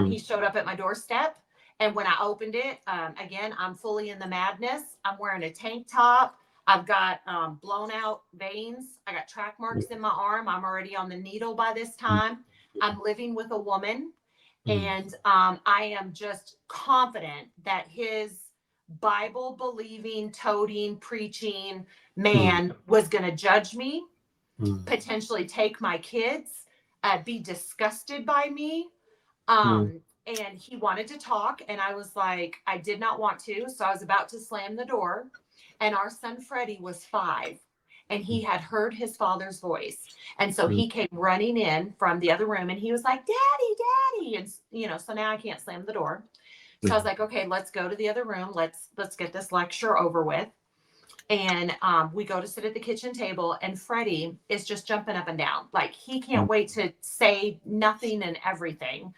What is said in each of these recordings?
He showed up at my doorstep. And when I opened it, again, I'm fully in the madness. I'm wearing a tank top. I've got blown out veins. I got track marks in my arm. I'm already on the needle by this time. I'm living with a woman. And I am just confident that his Bible believing, toting, preaching man was going to judge me, potentially take my kids, be disgusted by me. And he wanted to talk. And I was like, I did not want to. So I was about to slam the door. And our son, Freddie, was 5. And he had heard his father's voice. And so he came running in from the other room and he was like, Daddy, Daddy. And, so now I can't slam the door. So I was like, okay, let's go to the other room. Let's get this lecture over with. And we go to sit at the kitchen table and Freddie is just jumping up and down. Like he can't wait to say nothing and everything.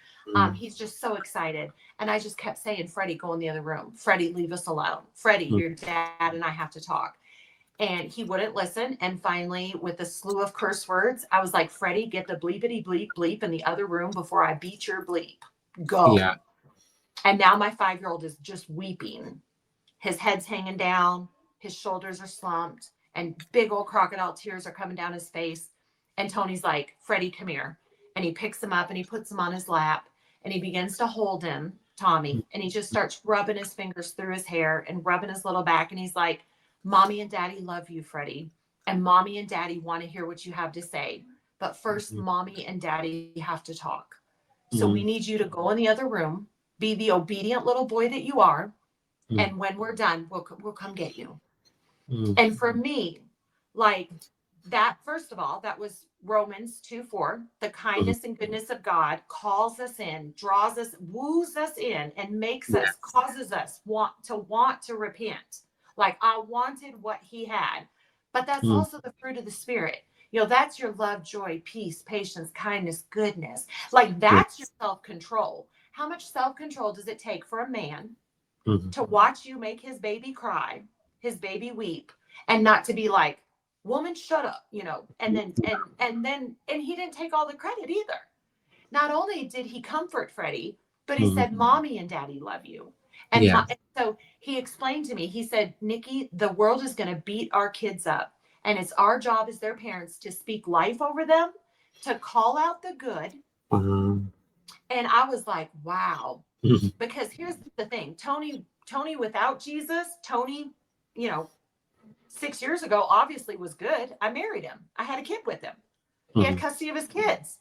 He's just so excited. And I just kept saying, Freddie, go in the other room. Freddie, leave us alone. Freddie, your dad and I have to talk. And he wouldn't listen. And finally, with a slew of curse words, I was like, Freddie, get the bleepity bleep bleep in the other room before I beat your bleep. Go. Yeah. And now my 5-year-old is just weeping. His head's hanging down. His shoulders are slumped. And big old crocodile tears are coming down his face. And Tony's like, Freddie, come here. And he picks him up and he puts him on his lap. And he begins to hold him, Tommy. And he just starts rubbing his fingers through his hair and rubbing his little back. And he's like, Mommy and Daddy love you, Freddie. And Mommy and Daddy want to hear what you have to say. But first, Mommy and Daddy have to talk. So we need you to go in the other room, be the obedient little boy that you are. And when we're done, we'll come get you. And for me, like that, first of all, that was Romans 2:4. The kindness and goodness of God calls us in, draws us, woos us in, and makes us, causes us want to repent. Like I wanted what he had, but that's also the fruit of the Spirit. That's your love, joy, peace, patience, kindness, goodness. Like that's your self-control. How much self-control does it take for a man to watch you make his baby cry, his baby weep, and not to be like, woman, shut up, and then he didn't take all the credit either. Not only did he comfort Freddie, but he said, Mommy and Daddy love you. And, and so he explained to me, he said, Nikki, the world is going to beat our kids up. And it's our job as their parents to speak life over them, to call out the good. And I was like, wow. Because here's the thing, Tony without Jesus, Tony, 6 years ago, obviously was good. I married him. I had a kid with him. He had custody of his kids.